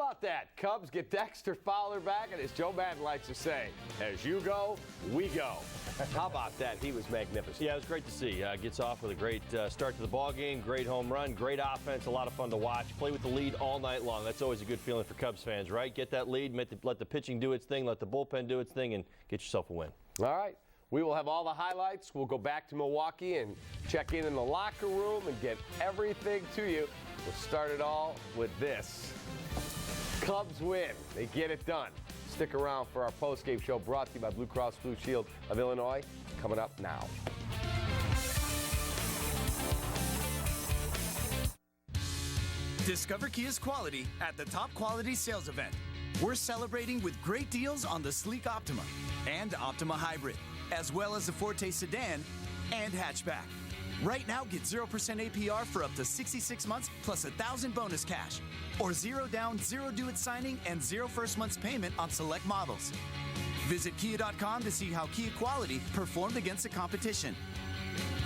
about that? Cubs get Dexter Fowler back, and as Joe Madden likes to say, as you go, we go. How about that? He was magnificent. Yeah, it was great to see. Gets off with a great start to the ball game, great home run, great offense, a lot of fun to watch. Play with the lead all night long. That's always a good feeling for Cubs fans, right? Get that lead, let the pitching do its thing, let the bullpen do its thing, and get yourself a win. All right. We will have all the highlights. We'll go back to Milwaukee and check in the locker room and get everything to you. We'll start it all with this. Cubs win. They get it done. Stick around for our postgame show brought to you by Blue Cross Blue Shield of Illinois. Coming up now. Discover Kia's quality at the Top Quality Sales Event. We're celebrating with great deals on the sleek Optima and Optima Hybrid, as well as the Forte Sedan and Hatchback. Right now, get 0% APR for up to 66 months plus $1,000 bonus cash. Or 0 down, 0 due at signing, and 0 first month's payment on select models. Visit Kia.com to see how Kia quality performed against the competition.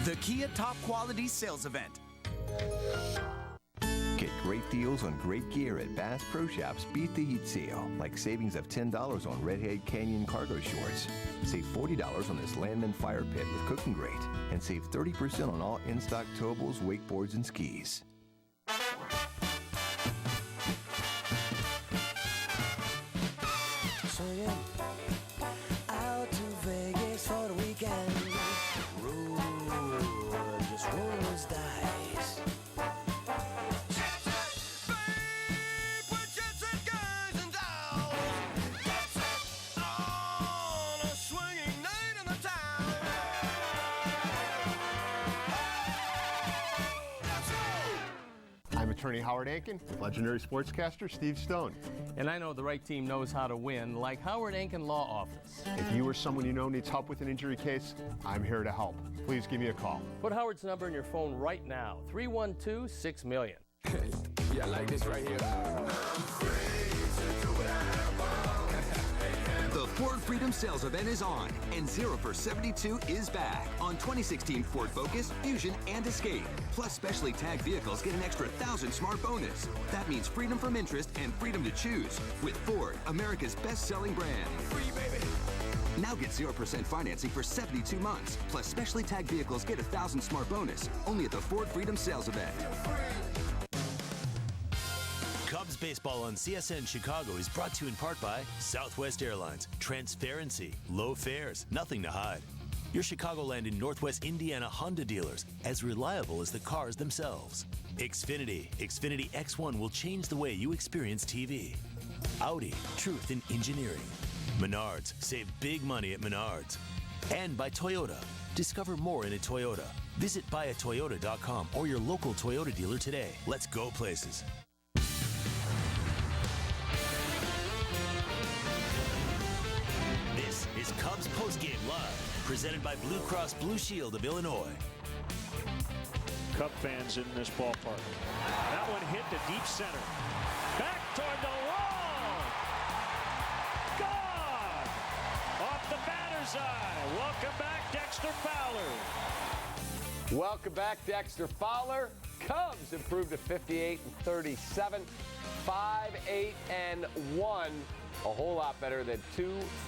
The Kia Top Quality Sales Event. Get great deals on great gear at Bass Pro Shops Beat the Heat Sale, like savings of $10 on Redhead Canyon cargo shorts. Save $40 on this Landman Fire Pit with cooking grate, and save 30% on all in-stock towables, wakeboards, and skis. So yeah, out to Vegas for the weekend. Roll, just roll those dice. Attorney Howard Ankin, legendary sportscaster Steve Stone. And I know the right team knows how to win, like Howard Ankin Law Office. If you or someone you know needs help with an injury case, I'm here to help. Please give me a call. Put Howard's number in your phone right now, 312-6-MILLION. Yeah, I like this right here. The Ford Freedom Sales Event is on, and 0 for 72 is back on 2016 Ford Focus, Fusion, and Escape. Plus, specially tagged vehicles get an extra 1,000 smart bonus. That means freedom from interest and freedom to choose with Ford, America's best-selling brand. Free, baby. Now get 0% financing for 72 months. Plus, specially tagged vehicles get 1,000 smart bonus. Only at the Ford Freedom Sales Event. Cubs baseball on CSN Chicago is brought to you in part by Southwest Airlines. Transparency, low fares, nothing to hide. Your Chicagoland and Northwest Indiana Honda dealers, as reliable as the cars themselves. Xfinity X1 will change the way you experience TV. Audi, truth in engineering. Menards, save big money at Menards. And by Toyota, discover more in a Toyota. Visit buyatoyota.com or your local Toyota dealer today. Let's go places. This is Cubs Postgame Live, presented by Blue Cross Blue Shield of Illinois. Cub fans in this ballpark. That one hit to deep center. Back toward the wall. Gone! Off the batter's eye. Welcome back, Dexter Fowler. Welcome back, Dexter Fowler. Cubs improved to 58-37, 5-8-1. A whole lot better than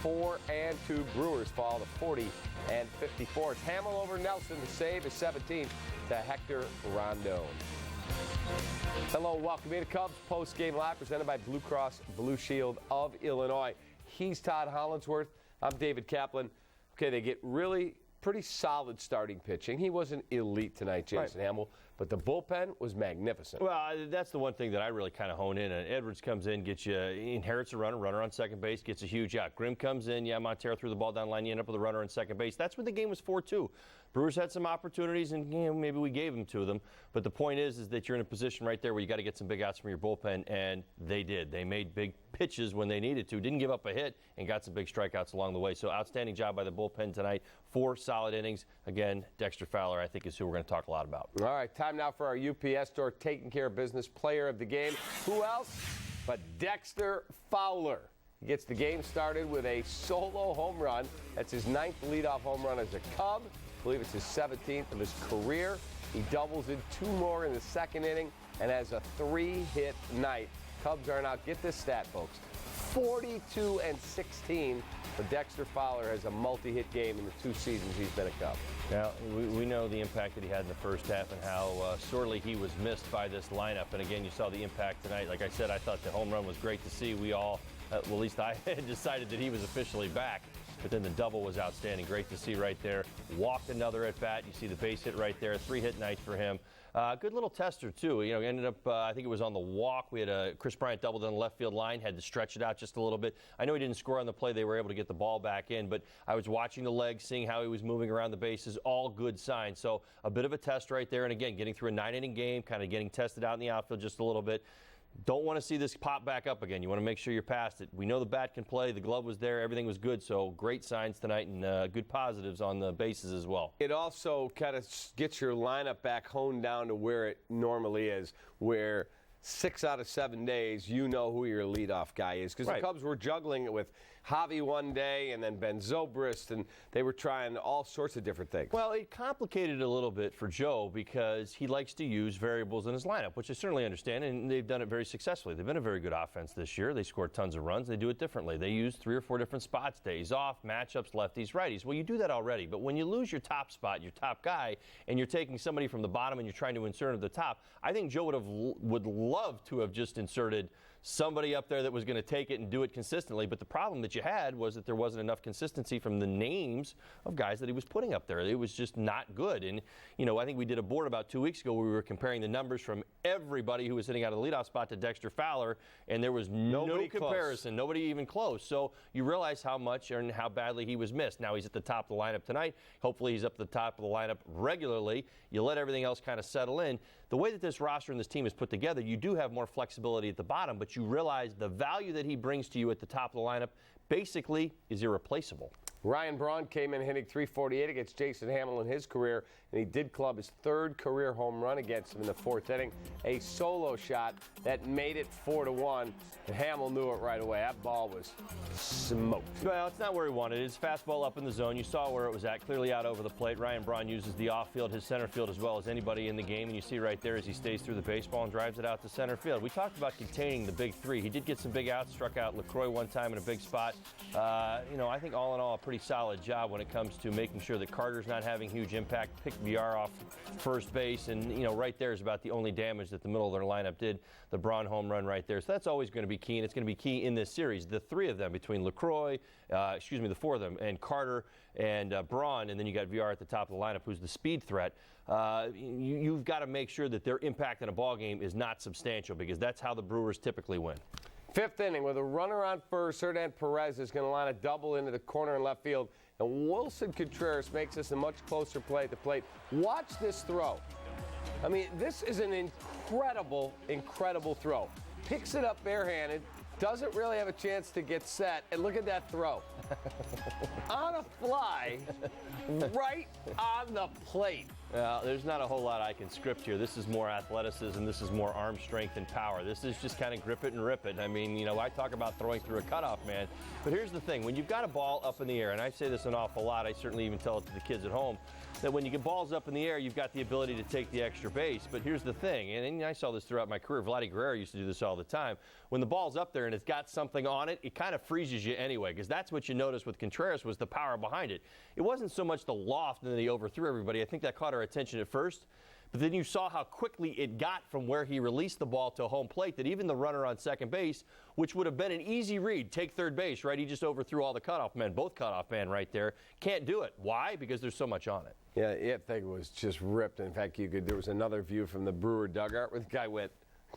2-4-2. Brewers fall to 40-54. It's Hamill over Nelson to save his 17th to Hector Rondon. Hello, welcome into Cubs Post-Game Live, presented by Blue Cross Blue Shield of Illinois. He's Todd Hollandsworth. I'm David Kaplan. Okay, they get really pretty solid starting pitching. He wasn't elite tonight, Jason Hamill, but the bullpen was magnificent. Well, that's the one thing that I really kind of hone in on. Edwards comes in, gets you, inherits a runner on second base, gets a huge out. Grimm comes in, Montero threw the ball down the line, you end up with a runner on second base. That's what the game was for, too. Brewers had some opportunities, and maybe we gave them to them. But the point is that you're in a position right there where you got to get some big outs from your bullpen, and they did. They made big pitches when they needed to, didn't give up a hit, and got some big strikeouts along the way. So outstanding job by the bullpen tonight. 4 solid innings. Again, Dexter Fowler, I think, is who we're going to talk a lot about. All right, time now for our UPS store taking care of business player of the game. Who else but Dexter Fowler? He gets the game started with a solo home run. That's his 9th leadoff home run as a Cub. I believe it's his 17th of his career. He doubles in 2 more in the second inning and has a 3-hit night Cubs are now, get this stat, folks, 42-16. But Dexter Fowler has a multi-hit game in the 2 seasons he's been a Cub. Now, we know the impact that he had in the first half and how sorely he was missed by this lineup. And again, you saw the impact tonight. Like I said, I thought the home run was great to see. We all, well, at least I had decided that he was officially back. But then the double was outstanding. Great to see right there. Walked another at bat. You see the base hit right there. 3-hit night for him. Good little tester, too. You know, ended up, I think it was on the walk. We had a Chris Bryant doubled on the left field line, had to stretch it out just a little bit. I know he didn't score on the play. They were able to get the ball back in, but I was watching the legs, seeing how he was moving around the bases, all good signs. So a bit of a test right there. And again, getting through a 9-inning game, kind of getting tested out in the outfield just a little bit. Don't want to see this pop back up again. You want to make sure you're past it. We know the bat can play. The glove was there. Everything was good. So great signs tonight and good positives on the bases as well. It also kind of gets your lineup back honed down to where it normally is, where 6 out of 7 days you know who your leadoff guy is. Because the Cubs were juggling it with Javi one day and then Ben Zobrist, and they were trying all sorts of different things. Well, it complicated it a little bit for Joe because he likes to use variables in his lineup, which I certainly understand, and they've done it very successfully. They've been a very good offense this year. They scored tons of runs. They do it differently. They use 3 or 4 different spots, days off, matchups, lefties, righties. Well, you do that already, but when you lose your top spot, your top guy, and you're taking somebody from the bottom and you're trying to insert him at the top, I think Joe would love to have just inserted somebody up there that was going to take it and do it consistently. But the problem that you had was that there wasn't enough consistency from the names of guys that he was putting up there. It was just not good. And, you know, I think we did a board about 2 weeks ago where we were comparing the numbers from everybody who was sitting out of the leadoff spot to Dexter Fowler, and there was no comparison, nobody even close. So you realize how much and how badly he was missed. Now he's at the top of the lineup tonight. Hopefully he's up at the top of the lineup regularly. You let everything else kind of settle in. The way that this roster and this team is put together, you do have more flexibility at the bottom, but you realize the value that he brings to you at the top of the lineup basically is irreplaceable. Ryan Braun came in hitting .348 against Jason Hamill in his career, and he did club his 3rd career home run against him in the 4th inning. A solo shot that made it 4-1, and Hamill knew it right away. That ball was smoked. Well, it's not where he wanted it. His fastball up in the zone. You saw where it was at, clearly out over the plate. Ryan Braun uses the off-field, his center field, as well as anybody in the game, and you see right there as he stays through the baseball and drives it out to center field. We talked about containing the big 3. He did get some big outs, struck out LaCroix one time in a big spot. You know, I think all in all, a pretty solid job when it comes to making sure that Carter's not having huge impact. Picked VR off first base, and, you know, right there is about the only damage that the middle of their lineup did. The Braun home run right there. So that's always going to be key, and it's going to be key in this series. The 3 of them between LaCroix, the 4 of them, and Carter and Braun, and then you got VR at the top of the lineup, who's the speed threat. You've got to make sure that their impact in a ball game is not substantial, because that's how the Brewers typically win. 5th inning with a runner on first. Hernan Perez is going to line a double into the corner in left field. And Wilson Contreras makes this a much closer play at the plate. Watch this throw. I mean, this is an incredible, incredible throw. Picks it up barehanded. Doesn't really have a chance to get set. And look at that throw. On a fly, right on the plate. Well, there's not a whole lot I can script here. This is more athleticism. This is more arm strength and power. This is just kind of grip it and rip it. I mean, you know, I talk about throwing through a cutoff man. But here's the thing. When you've got a ball up in the air, and I say this an awful lot, I certainly even tell it to the kids at home, that when you get balls up in the air, you've got the ability to take the extra base. But here's the thing, and I saw this throughout my career. Vladdy Guerrero used to do this all the time. When the ball's up there and it's got something on it, it kind of freezes you anyway, because that's what you noticed with Contreras was the power behind it. It wasn't so much the loft and then he overthrew everybody. I think that caught our attention at first. But then you saw how quickly it got from where he released the ball to home plate that even the runner on second base, which would have been an easy read, take third base, right? He just overthrew all the cutoff men, both cutoff men right there. Can't do it. Why? Because there's so much on it. Yeah, that thing was just ripped. In fact, there was another view from the Brewer dugout where the guy went.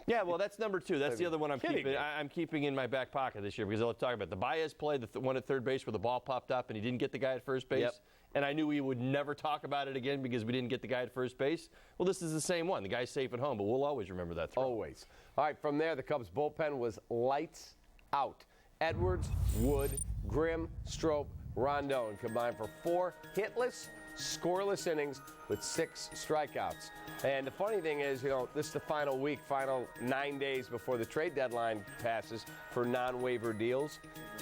Yeah, well, that's number 2. That's the other one I'm keeping in my back pocket this year, because I'll talk about the Baez play, the one at third base where the ball popped up and he didn't get the guy at first base. Yep. And I knew we would never talk about it again because we didn't get the guy at first base. Well, this is the same one. The guy's safe at home, but we'll always remember that throw. Always. All right, from there, the Cubs bullpen was lights out. Edwards, Wood, Grimm, Strop, Rondon combined for 4 hitless, scoreless innings with 6 strikeouts. And the funny thing is, you know, this is the final week, final 9 days before the trade deadline passes for non-waiver deals.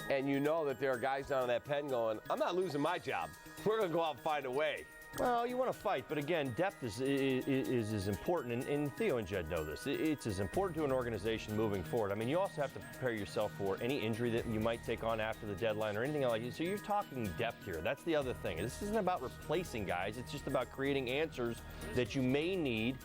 And you know that there are guys down in that pen going, I'm not losing my job. We're going to go out and find a way. Well, you want to fight, but again, depth is important, and Theo and Jed know this. It's as important to an organization moving forward. I mean, you also have to prepare yourself for any injury that you might take on after the deadline or anything like that. So you're talking depth here. That's the other thing. This isn't about replacing guys. It's just about creating answers that you may need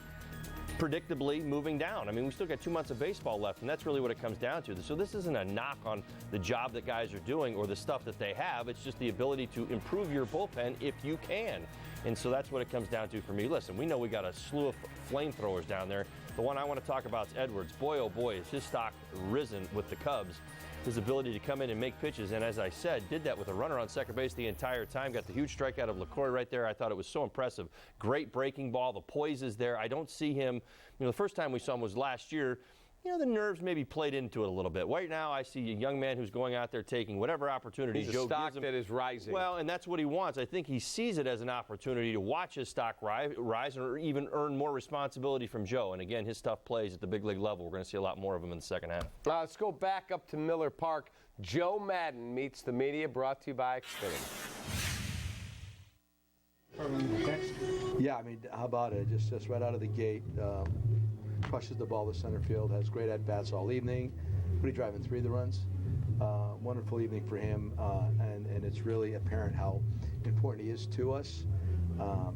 predictably moving down. I mean, we still got 2 months of baseball left, and that's really what it comes down to. So this isn't a knock on the job that guys are doing or the stuff that they have. It's just the ability to improve your bullpen if you can. And so that's what it comes down to for me. Listen, we know we got a slew of flamethrowers down there. The one I want to talk about is Edwards. Boy, oh boy, has his stock risen with the Cubs. His ability to come in and make pitches, and as I said, did that with a runner on second base the entire time. Got the huge strikeout of LaCroix right there. I thought it was so impressive. Great breaking ball. The poise is there. I don't see him. The first time we saw him was last year. The nerves maybe played into it a little bit. Right now, I see a young man who's going out there taking whatever opportunity He's Joe a stock gives him. that is rising. Well, and that's what he wants. I think he sees it as an opportunity to watch his stock rise or even earn more responsibility from Joe. And again, his stuff plays at the big league level. We're going to see a lot more of him in the second half. Let's go back up to Miller Park. Joe Madden meets the media, brought to you by Xfinity. Yeah, I mean, how about it? Just right out of the gate, crushes the ball to center field, has great at-bats all evening. What are you driving, 3 of the runs? Wonderful evening for him, and it's really apparent how important he is to us.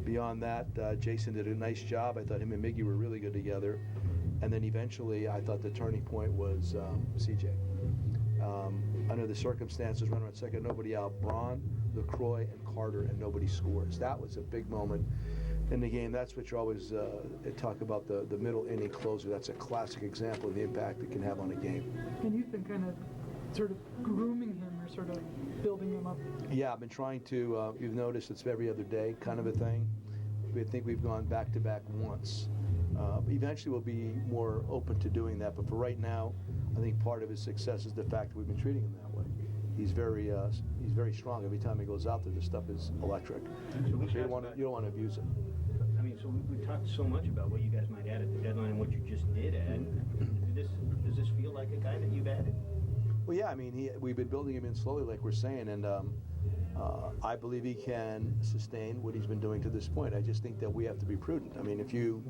Beyond that, Jason did a nice job. I thought him and Miggy were really good together. And then eventually, I thought the turning point was CJ. Under the circumstances, runner at second, nobody out. Braun, LaCroix, and Carter, and nobody scores. That was a big moment in the game. That's what you always talk about, the middle inning closer. That's a classic example of the impact it can have on a game. And you've been kind of sort of grooming him or sort of building him up. Yeah, I've been trying to. You've noticed it's every other day kind of a thing. I think we've gone back-to-back once. Eventually we'll be more open to doing that, but for right now, I think part of his success is the fact that we've been treating him that way. He's very strong. Every time he goes out there, this stuff is electric. So you don't want to abuse it. I mean, so we talked so much about what you guys might add at the deadline and what you just did add. Does this feel like a guy that you've added? Well, yeah. I mean, we've been building him in slowly, like we're saying, and I believe he can sustain what he's been doing to this point. I just think that we have to be prudent. I mean, if you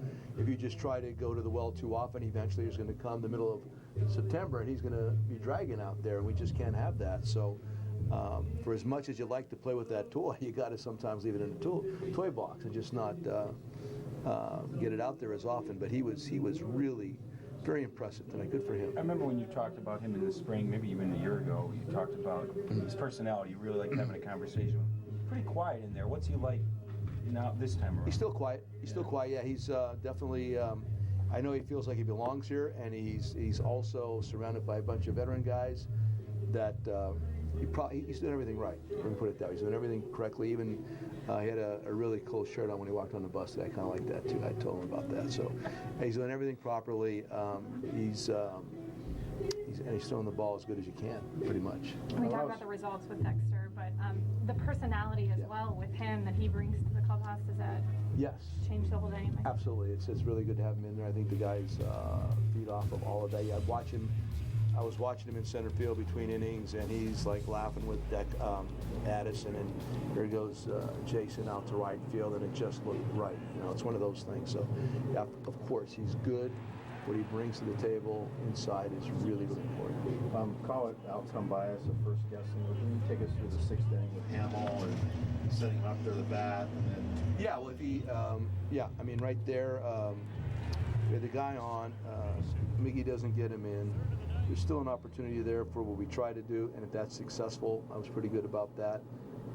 just try to go to the well too often, eventually he's going to come the middle of September and he's going to be dragging out there, and we just can't have that. So for as much as you like to play with that toy, you got to sometimes leave it in the toy box and just not get it out there as often. But he was really very impressive tonight. Good for him. I remember when you talked about him in the spring, maybe even a year ago, you talked about his personality. You really liked having a conversation with him. Pretty quiet in there. What's he like now this time around? He's still quiet. He's still quiet. Yeah, he's definitely. I know he feels like he belongs here, and he's also surrounded by a bunch of veteran guys that he's doing everything right. Let me put it that way. He's doing everything correctly. Even he had a really cool shirt on when he walked on the bus. I kind of like that too. I told him about that. So he's doing everything properly. He's throwing the ball as good as you can, pretty much. We talk about the results with Dexter, but the personality as well with him that he brings to the clubhouse, does that change the whole dynamic? Absolutely. It's really good to have him in there. I think the guys feed off of all of that. Yeah, I was watching him in center field between innings, and he's like laughing with Addison, and here goes Jason out to right field, and it just looked right. It's one of those things. So, yeah, of course, he's good. What he brings to the table inside is really, really important. Call it outcome bias or first guessing. Can you take us through the 6th inning with Hamill and setting him up there the bat, and then? Yeah, well, if he, I mean, right there, we had the guy on. Miggy doesn't get him in. There's still an opportunity there for what we try to do, and if that's successful, I was pretty good about that.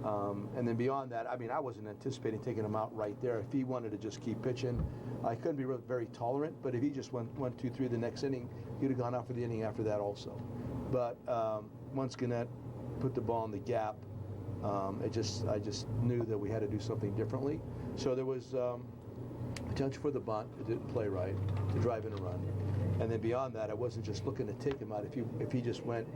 And then beyond that, I mean, I wasn't anticipating taking him out right there. If he wanted to just keep pitching, I couldn't be very tolerant, but if he just went 1, 2, 3 the next inning, he'd have gone out for the inning after that also. But once Gannett put the ball in the gap, I just knew that we had to do something differently. So there was potential for the bunt. It didn't play right to drive in a run. And then beyond that, I wasn't just looking to take him out. If he just went,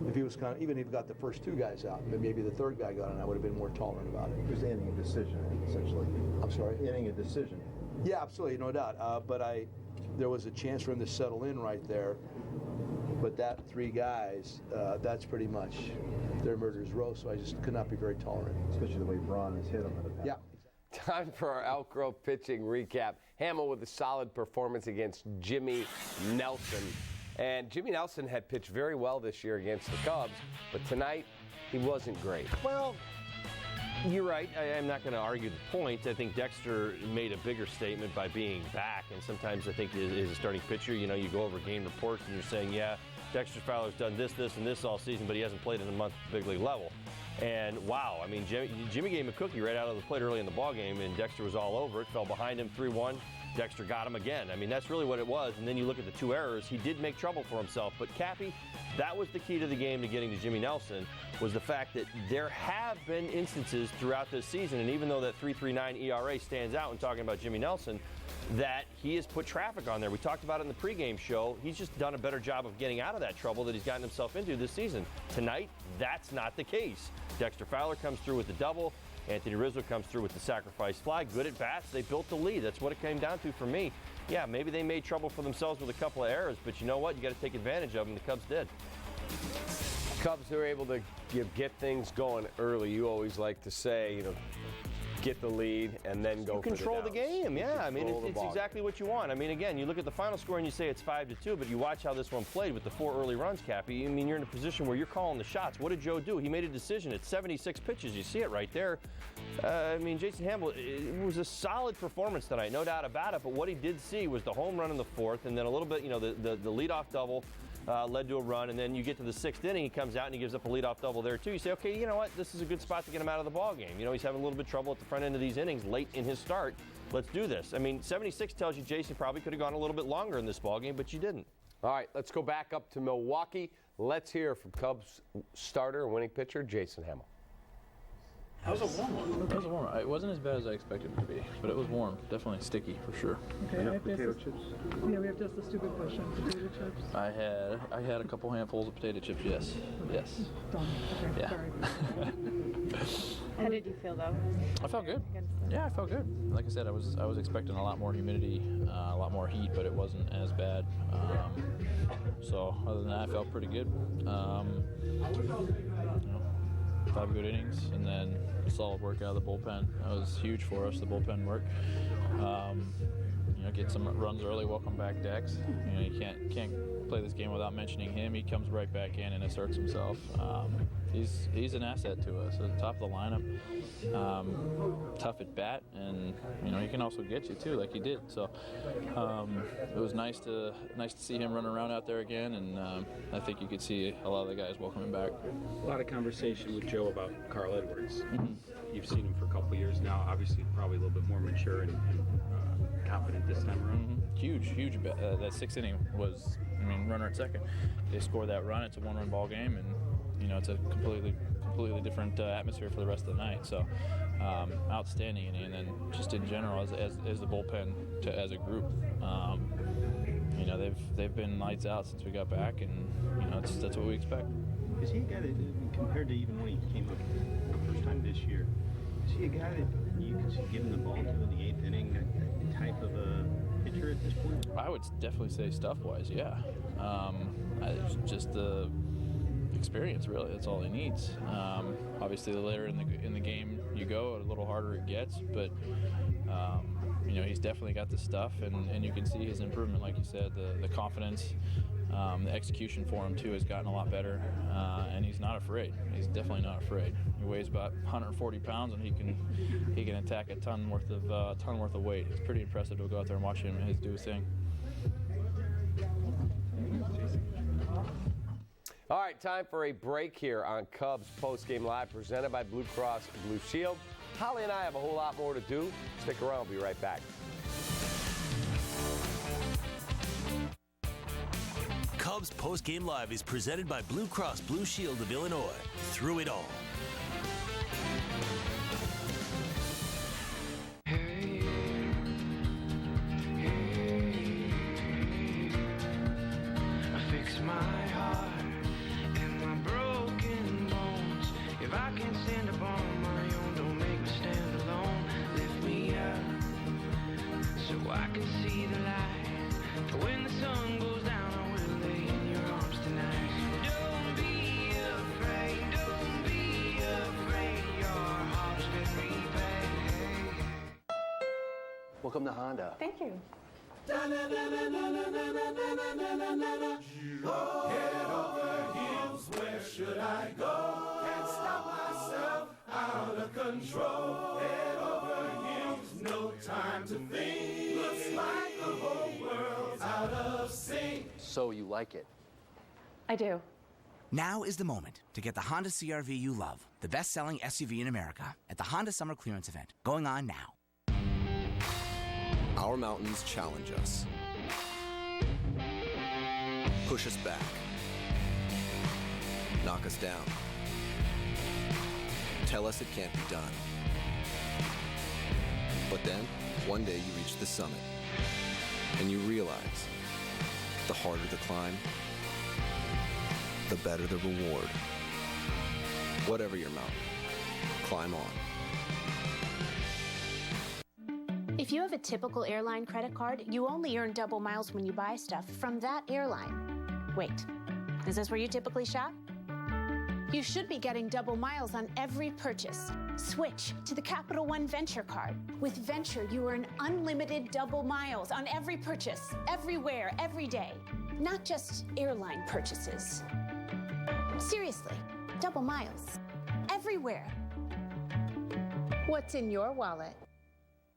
if he was kind of, even if he got the first 2 guys out, and maybe the 3rd guy got in, I would have been more tolerant about it. He was inning a decision, essentially. I'm sorry? Inning a decision. Yeah, absolutely, no doubt. But there was a chance for him to settle in right there. But that 3 guys, that's pretty much their murderer's row, so I just could not be very tolerant. Especially the way Braun has hit him in the past. Yeah. Time for our Elk Grove pitching recap. Hamill with a solid performance against Jimmy Nelson. And Jimmy Nelson had pitched very well this year against the Cubs, but tonight he wasn't great. Well, you're right. I'm not going to argue the point. I think Dexter made a bigger statement by being back, and sometimes I think as a starting pitcher, you know, you go over game reports and you're saying, yeah, Dexter Fowler's done this, and this all season, but he hasn't played in a month at the big league level. And wow, I mean, Jimmy gave him a cookie right out of the plate early in the ballgame, and Dexter was all over it, fell behind him 3-1. Dexter got him again. I mean, that's really what it was. And then you look at the 2 errors, he did make trouble for himself. But Cappy, that was the key to the game to getting to Jimmy Nelson, was the fact that there have been instances throughout this season, and even though that 3.39 ERA stands out when talking about Jimmy Nelson, that he has put traffic on there. We talked about it in the pregame show. He's just done a better job of getting out of that trouble that he's gotten himself into this season. Tonight, that's not the case. Dexter Fowler comes through with the double. Anthony Rizzo comes through with the sacrifice fly. Good at bats. They built the lead. That's what it came down to for me. Yeah, maybe they made trouble for themselves with a couple of errors, but you know what? You got to take advantage of them. The Cubs did. Cubs are able to get things going early. You always like to say, you know, get the lead and then go for control the game. Yeah, I mean, it's ball. exactly what you want. I mean, again, you look at the final score and you say it's 5-2, but you watch how this one played with the 4 early runs, Cappy. I mean, you're in a position where you're calling the shots. What did Joe do? He made a decision at 76 pitches. You see it right there. I mean, Jason Hamill, it was a solid performance tonight, no doubt about it, but what he did see was the home run in the 4th, and then a little bit, you know, the leadoff double led to a run, and then you get to the 6th inning, he comes out and he gives up a leadoff double there too. You say, okay, you know what, this is a good spot to get him out of the ball game. You know, he's having a little bit of trouble at the front end of these innings late in his start. Let's do this. I mean, 76 tells you Jason probably could have gone a little bit longer in this ball game, but you didn't. All right, let's go back up to Milwaukee. Let's hear from Cubs starter and winning pitcher Jason Hamill. That was a warm one. It was a warm one. It wasn't as bad as I expected it to be, but it was warm. Definitely sticky for sure. Okay, I have potato chips. Yeah, we have to ask the stupid question. Potato chips. I had a couple handfuls of potato chips. Yes. Yes. Done. Okay. Yeah. Sorry. How did you feel though? I felt good. Yeah, I felt good. Like I said, I was expecting a lot more humidity, a lot more heat, but it wasn't as bad. So other than that, I felt pretty good. You know, 5 good innings, and then solid work out of the bullpen. That was huge for us, the bullpen work. You know, get some runs early. Welcome back, Dex. You know, you can't play this game without mentioning him. He comes right back in and asserts himself. He's an asset to us at the top of the lineup. Tough at bat, and you know he can also get you too, like he did. So it was nice to see him run around out there again, and I think you could see a lot of the guys welcoming back. A lot of conversation with Joe about Carl Edwards. Mm-hmm. You've seen him for a couple of years now. Obviously, probably a little bit more mature and confident this time around. Mm-hmm. Huge. That 6th inning was, I mean, runner at second. They score that run. It's a 1-run ball game, and you know it's a completely different atmosphere for the rest of the night. So outstanding inning, and then just in general as the bullpen as a group. You know they've been lights out since we got back, and you know that's what we expect. Is he a guy that, compared to even when he came up the first time this year, is he a guy that you can see giving the ball to in the 8th inning, that type of a pitcher at this point? I would definitely say stuff-wise, yeah. Just the experience, really. That's all he needs. Obviously, the later in the game you go, a little harder it gets, but you know he's definitely got the stuff, and you can see his improvement, like you said, the confidence. The execution for him too has gotten a lot better, and he's not afraid. He's definitely not afraid. He weighs about 140 pounds, and he can attack a ton worth of weight. It's pretty impressive to go out there and watch him do his thing. All right, time for a break here on Cubs Postgame Live, presented by Blue Cross Blue Shield. Holly and I have a whole lot more to do. Stick around. We'll be right back. Cubs Postgame Live is presented by Blue Cross Blue Shield of Illinois. Through it all. Don't be afraid, don't be afraid. Welcome to Honda. Thank you. Head over heels, where should I go? Can't stop myself, out of control. Head over heels, no time to think. Looks like the whole world's out of sync. So you like it? I do. Now is the moment to get the Honda CR-V you love, the best-selling SUV in America, at the Honda Summer Clearance Event, going on now. Our mountains challenge us, push us back, knock us down, tell us it can't be done. But then, one day you reach the summit, and you realize the harder the climb, the better the reward. Whatever your mountain, climb on. If you have a typical airline credit card, you only earn double miles when you buy stuff from that airline. Wait, is this where you typically shop? You should be getting double miles on every purchase. Switch to the Capital One Venture card. With Venture, you earn unlimited double miles on every purchase, everywhere, every day. Not just airline purchases. Seriously, double miles. Everywhere. What's in your wallet?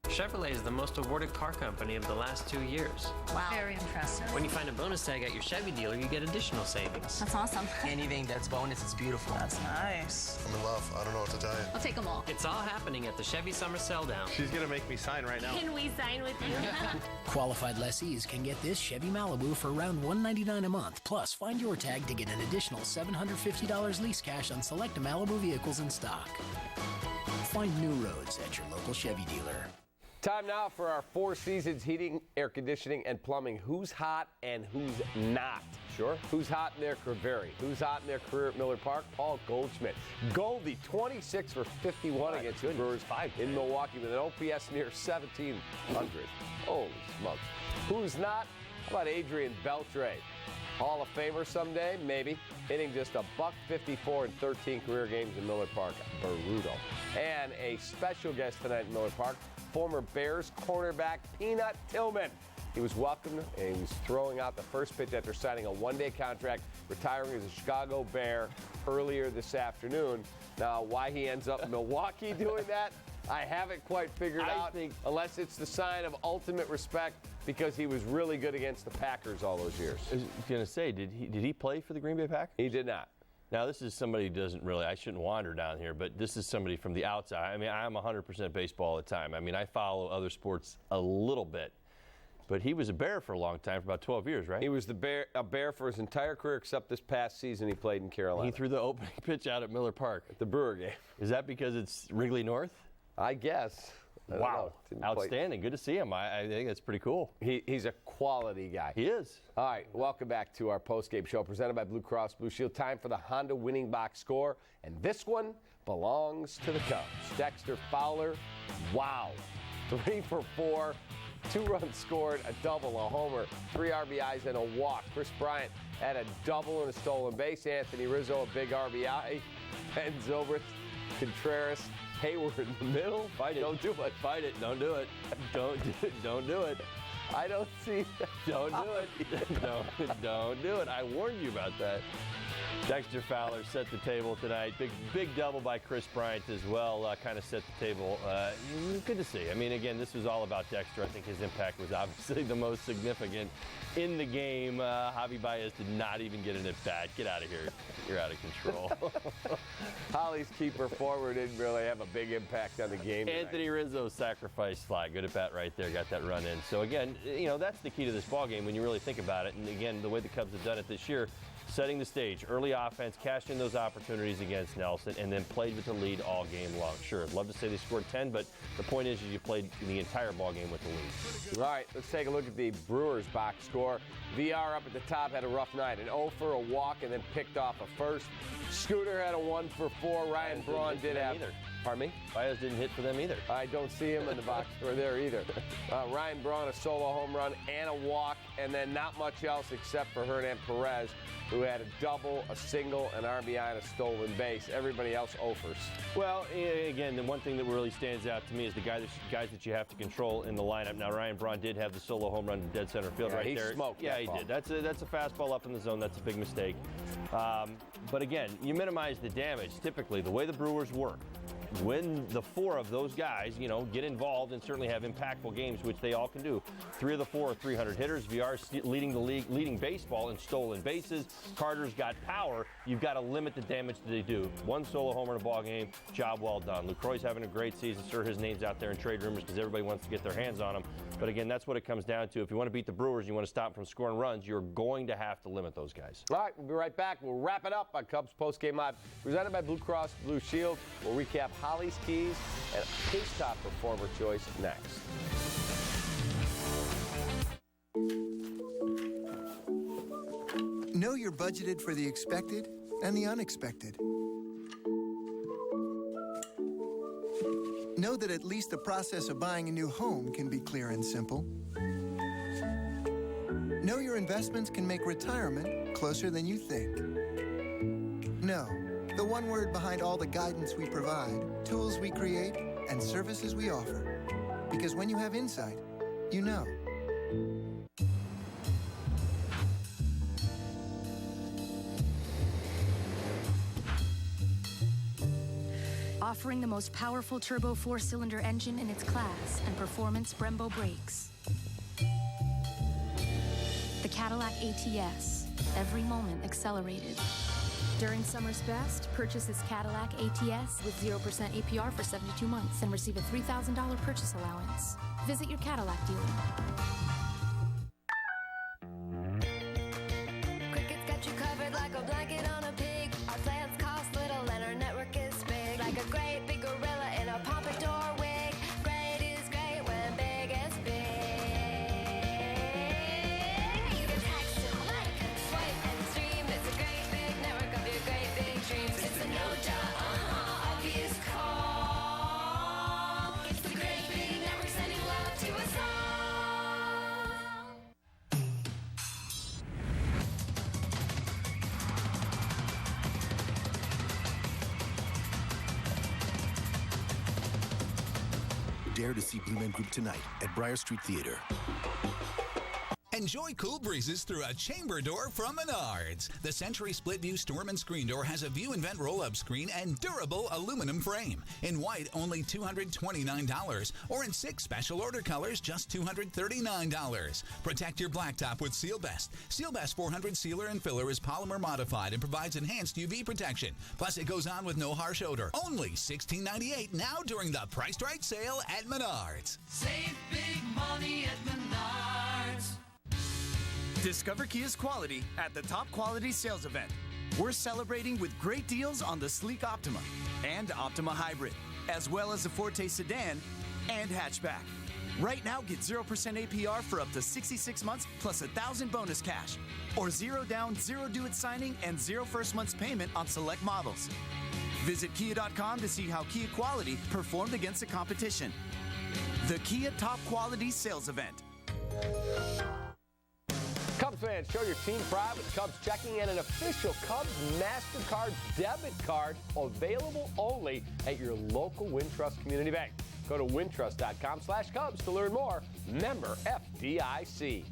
Chevrolet is the most awarded car company of the last 2 years. Wow. Very impressive. When you find a bonus tag at your Chevy dealer, you get additional savings. That's awesome. Anything that's bonus is beautiful. That's nice. I'm in love. I don't know what to tell you. I'll take them all. It's all happening at the Chevy Summer Sell Down. She's going to make me sign right now. Can we sign with you? Qualified lessees can get this Chevy Malibu for around $199 a month. Plus, find your tag to get an additional $750 lease cash on select Malibu vehicles in stock. Find new roads at your local Chevy dealer. Time now for our Four Seasons Heating, Air Conditioning, and Plumbing. Who's hot and who's not? Sure. Who's hot in their career? Who's hot in their career at Miller Park? Paul Goldschmidt. Goldie, 26 for 51 against the Brewers in Milwaukee with an OPS near 1,700. Holy smokes. Who's not? How about Adrian Beltre? Hall of Famer someday? Maybe. Hitting just $154 in 13 career games in Miller Park. Brutal. And a special guest tonight in Miller Park, former Bears cornerback Peanut Tillman. He was welcomed and he was throwing out the first pitch after signing a one-day contract, retiring as a Chicago Bear earlier this afternoon. Now, why he ends up in Milwaukee doing that, I haven't quite figured out, unless it's the sign of ultimate respect because he was really good against the Packers all those years. I was going to say, did he play for the Green Bay Packers? He did not. Now, this is somebody who doesn't really, I shouldn't wander down here, but this is somebody from the outside. I mean, I'm 100% baseball all the time. I mean, I follow other sports a little bit. But he was a Bear for a long time, for about 12 years, right? He was a Bear for his entire career except this past season he played in Carolina. He threw the opening pitch out at Miller Park. At the Brewer game. Is that because it's Wrigley North? I guess. Wow. Outstanding. Good to see him. I think that's pretty cool. He's a quality guy. He is. All right, welcome back to our postgame show presented by Blue Cross Blue Shield. Time for the Honda winning box score, and this one belongs to the Cubs. Dexter Fowler, wow. 3 for 4, 2 runs scored, a double, a homer, 3 RBIs, and a walk. Chris Bryant had a double and a stolen base. Anthony Rizzo, a big RBI. Ben Zobrist, Contreras, Hayward in the middle. Fight it. Don't do it. Fight it. Don't do it. Don't do it. I don't see that. Don't do it. Don't do it. I warned you about that. Dexter Fowler set the table tonight. Big double by Chris Bryant as well. Kind of set the table. Good to see. I mean, again, this was all about Dexter. I think his impact was obviously the most significant in the game. Javi Baez did not even get an at-bat. Get out of here. You're out of control. Holly's keeper forward didn't really have a big impact on the game tonight. Anthony Rizzo's sacrifice fly. Good at-bat right there. Got that run in. So, again, that's the key to this ballgame when you really think about it. And, again, the way the Cubs have done it this year, setting the stage, early offense, cashed in those opportunities against Nelson, and then played with the lead all game long. Sure, I'd love to say they scored 10, but the point is you played the entire ball game with the lead. All right, let's take a look at the Brewers box score. VR up at the top had a rough night. An 0 for a walk and then picked off a first. Scooter had a 1 for 4. Ryan Braun did have Pardon me? Baez didn't hit for them either. I don't see him in the box score there either. Ryan Braun, a solo home run and a walk, and then not much else except for Hernan Perez, who had a double, a single, an RBI, and a stolen base. Everybody else offers. Well, again, the one thing that really stands out to me is the guys that you have to control in the lineup. Now, Ryan Braun did have the solo home run to dead center field right there. He smoked Yeah, that he ball. did. That's a fastball up in the zone. That's a big mistake. But again, you minimize the damage. Typically, the way the Brewers work, when the four of those guys, get involved and certainly have impactful games, which they all can do. 3 of the 4 are 300 hitters. VR leading the league, leading baseball in stolen bases. Carter's got power. You've got to limit the damage that they do. 1 solo homer in a ball game. Job well done. Lucroy's having a great season. Sure, his name's out there in trade rumors because everybody wants to get their hands on him. But again, that's what it comes down to. If you want to beat the Brewers, you want to stop them from scoring runs, you're going to have to limit those guys. All right, we'll be right back. We'll wrap it up on Cubs Postgame Live, presented by Blue Cross Blue Shield. We'll recap Holly's Keys and Case Top Performer Choice next. Know you're budgeted for the expected and the unexpected. Know that at least the process of buying a new home can be clear and simple. Know your investments can make retirement closer than you think. Know the one word behind all the guidance we provide, tools we create, and services we offer. Because when you have insight, you know. Offering the most powerful turbo 4-cylinder engine in its class and performance Brembo brakes. The Cadillac ATS, every moment accelerated. During summer's best, purchase this Cadillac ATS with 0% APR for 72 months and receive a $3,000 purchase allowance. Visit your Cadillac dealer. Cricket's got you covered like a blanket on a pig. Our plans cost little and our network is big. Like a great big gorilla in a pompadour wig. Great is great when big is big. You can text and like, swipe and stream. It's a great big network of your great big dreams. It's a obvious call. It's the great big network sending love to us all. Dare to see Blue Man Group tonight at Briar Street Theater. Enjoy cool breezes through a chamber door from Menards. The Century Split View Storm and Screen Door has a view and vent roll-up screen and durable aluminum frame. In white, only $229, or in 6 special order colors, just $239. Protect your blacktop with Seal Best. Seal Best 400 sealer and filler is polymer modified and provides enhanced UV protection. Plus, it goes on with no harsh odor. Only $16.98 now during the Priced Right sale at Menards. Save big money at Menards. Discover Kia's quality at the Top Quality Sales Event. We're celebrating with great deals on the sleek Optima and Optima Hybrid, as well as the Forte Sedan and Hatchback. Right now, get 0% APR for up to 66 months plus $1,000 bonus cash, or 0 down, 0 due at signing, and 0 first month's payment on select models. Visit Kia.com to see how Kia quality performed against the competition. The Kia Top Quality Sales Event. Cubs fans, show your team pride with Cubs checking and an official Cubs MasterCard debit card available only at your local Wintrust Community Bank. Go to wintrust.com/Cubs to learn more. Member FDIC.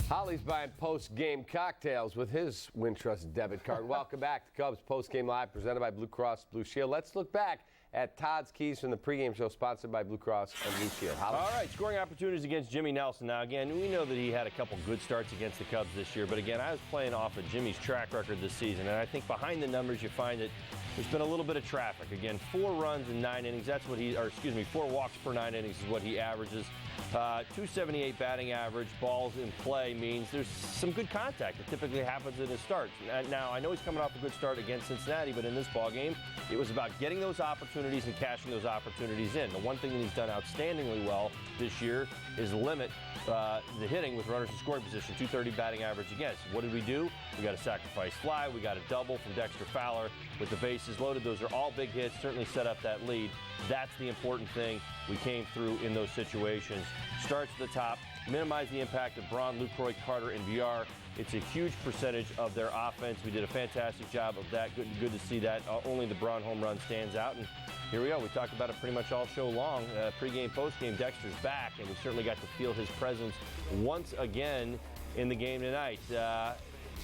Holly's buying post-game cocktails with his Wintrust debit card. Welcome back to Cubs Postgame Live, presented by Blue Cross Blue Shield. Let's look back at Todd's Keys from the pregame show, sponsored by Blue Cross and Blue Shield. Holly. All right, scoring opportunities against Jimmy Nelson. Now, again, we know that he had a couple good starts against the Cubs this year, but again, I was playing off of Jimmy's track record this season, and I think behind the numbers you find that there's been a little bit of traffic. Again, 4 runs in 9 innings. That's what 4 walks per 9 innings is what he averages. 278 batting average, balls in play means there's some good contact that typically happens in his starts. Now, I know he's coming off a good start against Cincinnati, but in this ball game, it was about getting those opportunities and cashing those opportunities in. The one thing that he's done outstandingly well this year is limit the hitting with runners in scoring position, 230 batting average against. What did we do? We got a sacrifice fly. We got a double from Dexter Fowler with the bases bases loaded. Those are all big hits, certainly set up that lead. That's the important thing. We came through in those situations. Starts at the top, minimize the impact of Braun, Lucroy, Carter, and VR. It's a huge percentage of their offense. We did a fantastic job of that. Good to see that. Only the Braun home run stands out. And here we are. We talked about it pretty much all show long. Pre-game, post-game, Dexter's back, and we certainly got to feel his presence once again in the game tonight.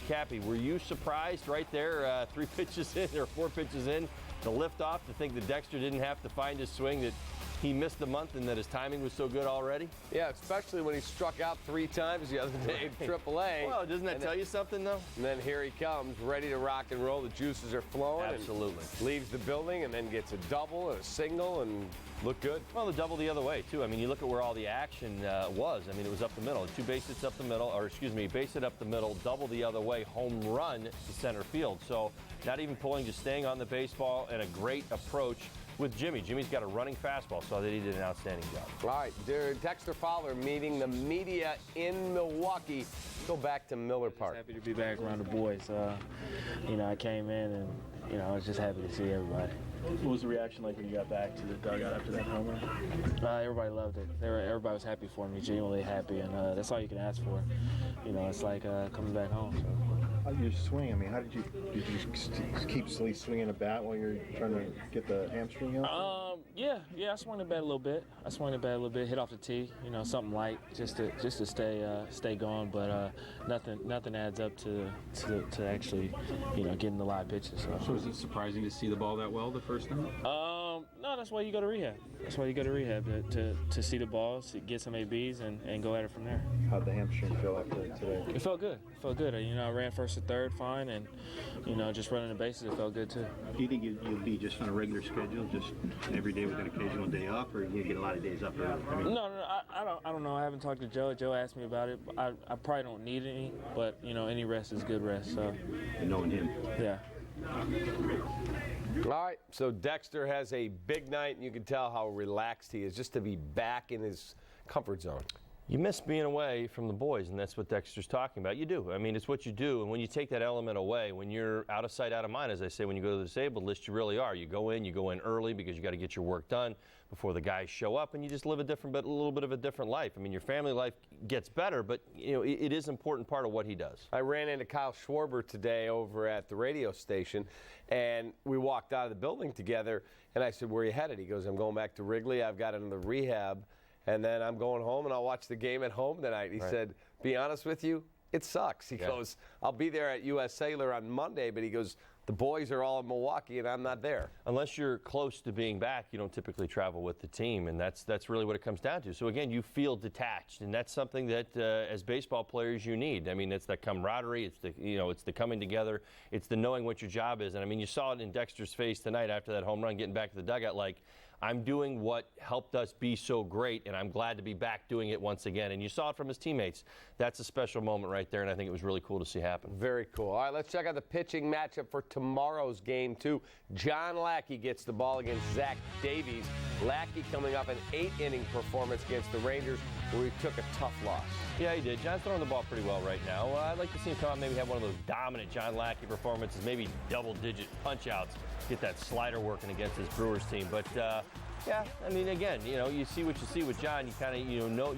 Cappy, were you surprised right there, 3 pitches in or 4 pitches in, to lift off, to think that Dexter didn't have to find his swing, that he missed the month and that his timing was so good already? Yeah, especially when he struck out 3 times the other day in AAA. Well, doesn't that tell you something, though? And then here he comes, ready to rock and roll. The juices are flowing. Absolutely. And leaves the building and then gets a double and a single and looked good. Well, the double the other way, too. I mean, you look at where all the action was. I mean, it was up the middle. 2 base hits up the middle, or excuse me, base hit up the middle, double the other way, home run to center field. So not even pulling, just staying on the baseball, and a great approach with Jimmy. Jimmy's got a running fastball, so he did an outstanding job. All right, Dexter Fowler meeting the media in Milwaukee. Go back to Miller Park. Happy to be back around the boys. I came in and, I was just happy to see everybody. What was the reaction like when you got back to the dugout after that home run? Everybody loved it. Everybody was happy for me, genuinely happy, and that's all you can ask for. It's like coming back home. So. How did you swing? I mean, did you keep swinging a bat while you're trying to get the hamstring out? Yeah, I swung the bat a little bit. Hit off the tee, something light, just to stay going. But nothing adds up to actually, getting the live pitches. So is it surprising to see the ball that well the first time? No, that's why you go to rehab. To see the ball, get some ABs, and go at it from there. How'd the hamstring feel after today? It felt good. I ran first to third fine, and just running the bases, it felt good too. Do you think you'll be just on a regular schedule, just every day with an occasional day off, or you get a lot of days off? No, I don't know. I haven't talked to Joe. Joe asked me about it. I probably don't need any, but any rest is good rest. So. And knowing him. Yeah. All right, so Dexter has a big night, and you can tell how relaxed he is just to be back in his comfort zone. You miss being away from the boys, and that's what Dexter's talking about. You do. I mean, it's what you do, and when you take that element away, when you're out of sight, out of mind, as I say, when you go to the disabled list, you really are. You go in early because you got to get your work done before the guys show up, and you just live a little bit of a different life. I mean, your family life gets better, but it is an important part of what he does. I ran into Kyle Schwarber today over at the radio station, and we walked out of the building together, and I said, "Where are you headed?" He goes, "I'm going back to Wrigley. I've got another rehab, and then I'm going home, and I'll watch the game at home tonight." He said, "Be honest with you, it sucks." He goes, "I'll be there at U.S. Cellular on Monday," but he goes, "The boys are all in Milwaukee, and I'm not there." Unless you're close to being back, you don't typically travel with the team, and that's really what it comes down to. So again, you feel detached, and that's something that as baseball players you need. I mean, it's the camaraderie, it's the coming together, it's the knowing what your job is. And I mean, you saw it in Dexter's face tonight after that home run, getting back to the dugout, like, I'm doing what helped us be so great, and I'm glad to be back doing it once again. And you saw it from his teammates. That's a special moment right there, and I think it was really cool to see happen. Very cool. All right, let's check out the pitching matchup for tomorrow's game, too. John Lackey gets the ball against Zach Davies. Lackey coming up an 8-inning performance against the Rangers, where he took a tough loss. Yeah, he did. John's throwing the ball pretty well right now. I'd like to see him come out, maybe have one of those dominant John Lackey performances, maybe double-digit punch-outs, get that slider working against this Brewers team. But, yeah, I mean, again, you see what you see with John. You kind of, know,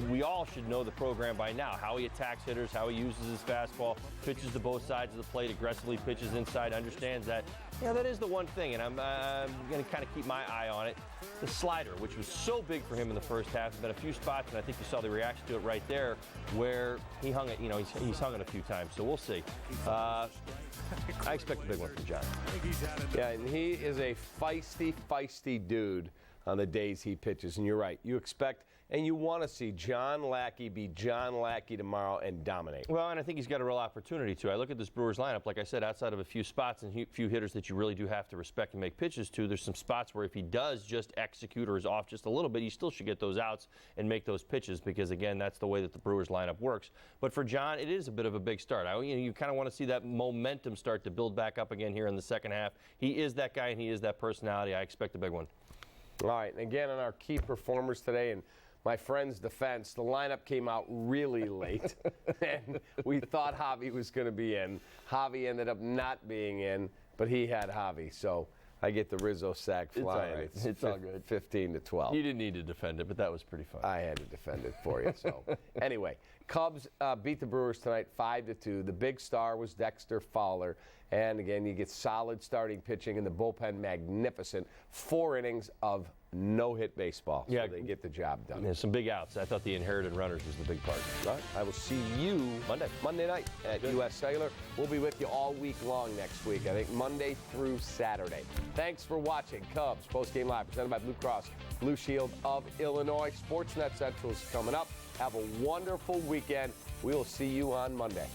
we all should know the program by now, how he attacks hitters, how he uses his fastball, pitches to both sides of the plate, aggressively pitches inside, understands that. That is the one thing, and I'm going to kind of keep my eye on it. The slider, which was so big for him in the first half. There's been a few spots, and I think you saw the reaction to it right there, where he hung it, he's hung it a few times, so we'll see. I expect a big one from John. Yeah, and he is a feisty dude on the days he pitches. And you're right. You expect and you want to see John Lackey be John Lackey tomorrow and dominate. Well, and I think he's got a real opportunity to. I look at this Brewers lineup, like I said, outside of a few spots and a few hitters that you really do have to respect and make pitches to, there's some spots where if he does just execute or is off just a little bit, he still should get those outs and make those pitches because, again, that's the way that the Brewers lineup works. But for John, it is a bit of a big start. You kind of want to see that momentum start to build back up again here in the second half. He is that guy and he is that personality. I expect a big one. All right, and again, on our key performers today, and my friend's defense, the lineup came out really late, and we thought Javi was going to be in. Javi ended up not being in. but he had Javi, so I get the Rizzo sack flying. It's all good. 15-12. You didn't need to defend it, but that was pretty fun. I had to defend it for you. So anyway, Cubs beat the Brewers tonight 5-2. The big star was Dexter Fowler. And again, you get solid starting pitching, and the bullpen magnificent. 4 innings of no-hit baseball. So they get the job done. There's some big outs. I thought the inherited runners was the big part. All right. I will see you Monday night at U.S. Cellular. We'll be with you all week long next week. I think Monday through Saturday. Thanks for watching Cubs Postgame Live, presented by Blue Cross Blue Shield of Illinois. Sportsnet Central is coming up. Have a wonderful weekend. We will see you on Monday.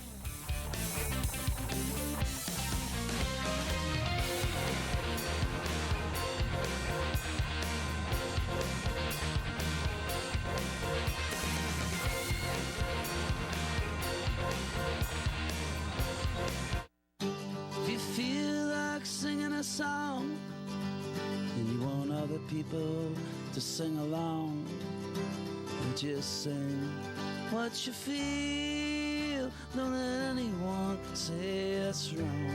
If you feel like singing a song and you want other people to sing along, just sing what you feel. Don't let anyone say it's wrong.